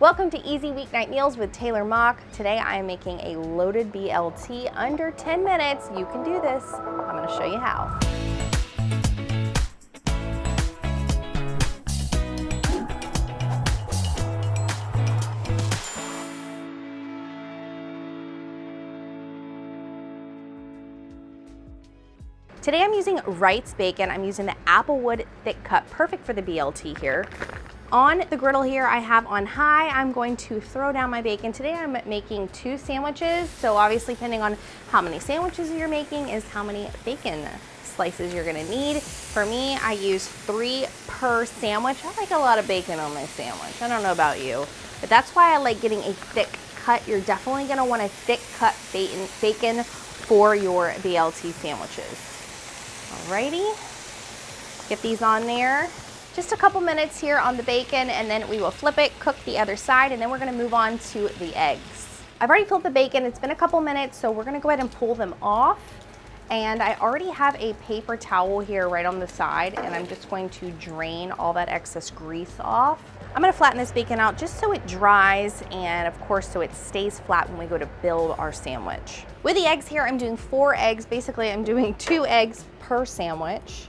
Welcome to Easy Weeknight Meals with Taylor Mock. Today I am making a loaded BLT under 10 minutes. You can do this. I'm going to show you how. Today I'm using Wright's bacon. I'm using the applewood thick cut, perfect for the BLT here. On the griddle here, I have on high, I'm going to throw down my bacon. Today I'm making 2 sandwiches, so obviously depending on how many sandwiches you're making is how many bacon slices you're gonna need. For me, I use 3 per sandwich. I like a lot of bacon on my sandwich. I don't know about you, but that's why I like getting a thick cut. You're definitely gonna want a thick cut bacon for your BLT sandwiches. Alrighty, get these on there. Just a couple minutes here on the bacon, and then we will flip it, cook the other side, and then we're gonna move on to the eggs. I've already flipped the bacon. It's been a couple minutes, so we're gonna go ahead and pull them off. And I already have a paper towel here right on the side, and I'm just going to drain all that excess grease off. I'm gonna flatten this bacon out just so it dries, and of course so it stays flat when we go to build our sandwich. With the eggs here, I'm doing 4 eggs. Basically, I'm doing 2 eggs per sandwich.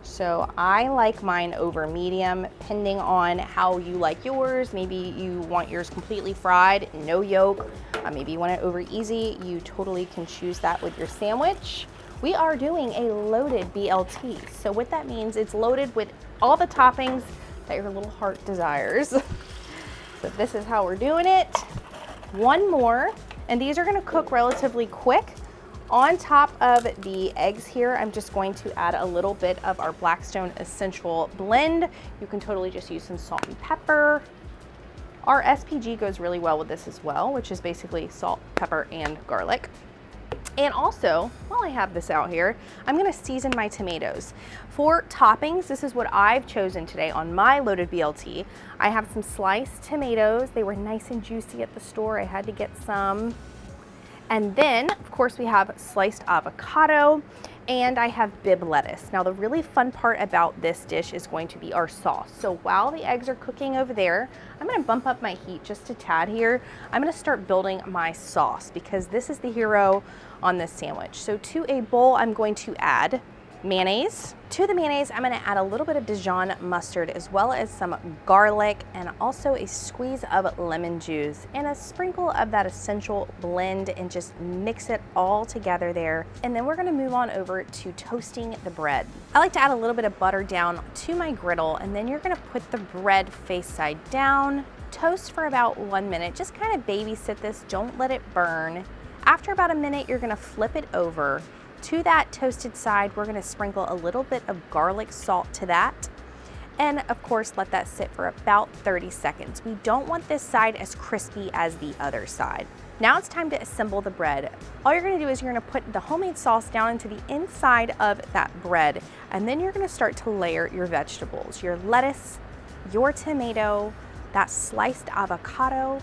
So I like mine over medium, depending on how you like yours. Maybe you want yours completely fried, no yolk. Maybe you want it over easy. You totally can choose that with your sandwich. We are doing a loaded BLT. So what that means, it's loaded with all the toppings that your little heart desires. So this is how we're doing it. 1 more, and these are gonna cook relatively quick. On top of the eggs here, I'm just going to add a little bit of our Blackstone Essential blend. You can totally just use some salt and pepper. Our SPG goes really well with this as well, which is basically salt, pepper, and garlic. And also, while I have this out here, I'm gonna season my tomatoes. For toppings, this is what I've chosen today on my loaded BLT. I have some sliced tomatoes. They were nice and juicy at the store. I had to get some. And then, of course, we have sliced avocado, and I have bib lettuce. Now, the really fun part about this dish is going to be our sauce. So while the eggs are cooking over there, I'm gonna bump up my heat just a tad here. I'm gonna start building my sauce because this is the hero on this sandwich. So to a bowl, I'm going to add mayonnaise. To the mayonnaise, I'm gonna add a little bit of Dijon mustard as well as some garlic and also a squeeze of lemon juice and a sprinkle of that essential blend and just mix it all together there. And then we're gonna move on over to toasting the bread. I like to add a little bit of butter down to my griddle, and then you're gonna put the bread face side down, toast for about 1 minute. Just kind of babysit this, don't let it burn. After about a minute, you're gonna flip it over. To that toasted side, we're gonna sprinkle a little bit of garlic salt to that. And of course, let that sit for about 30 seconds. We don't want this side as crispy as the other side. Now it's time to assemble the bread. All you're gonna do is you're gonna put the homemade sauce down into the inside of that bread, and then you're gonna start to layer your vegetables, your lettuce, your tomato, that sliced avocado,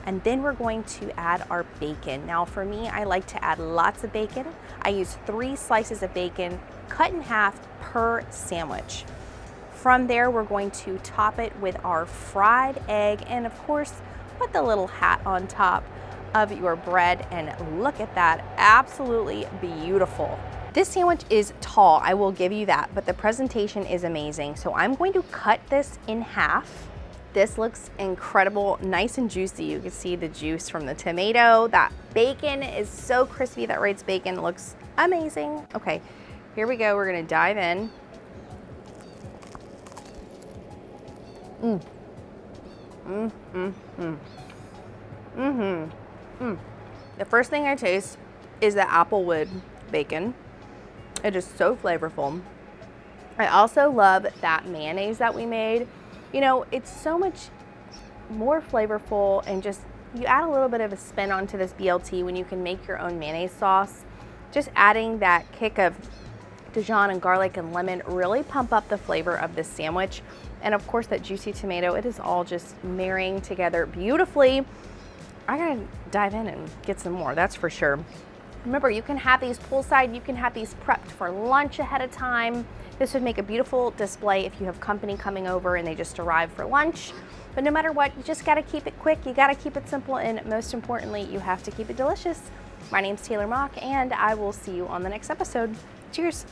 and then we're going to add our bacon. Now for me, I like to add lots of bacon. I use 3 slices of bacon cut in half per sandwich. From there, we're going to top it with our fried egg and of course, put the little hat on top of your bread, and look at that, absolutely beautiful. This sandwich is tall, I will give you that, but the presentation is amazing. So I'm going to cut this in half. This looks incredible, nice and juicy. You can see the juice from the tomato. That bacon is so crispy. That Wright's bacon looks amazing. Okay, here we go. We're gonna dive in. The first thing I taste is the applewood bacon. It is so flavorful. I also love that mayonnaise that we made. You know, it's so much more flavorful, and just you add a little bit of a spin onto this BLT when you can make your own mayonnaise sauce. Just adding that kick of Dijon and garlic and lemon really pump up the flavor of this sandwich. And of course that juicy tomato, it is all just marrying together beautifully. I gotta dive in and get some more, that's for sure. Remember, you can have these poolside, you can have these prepped for lunch ahead of time. This would make a beautiful display if you have company coming over and they just arrived for lunch. But no matter what, you just gotta keep it quick, you gotta keep it simple, and most importantly, you have to keep it delicious. My name's Taylor Mock, and I will see you on the next episode. Cheers.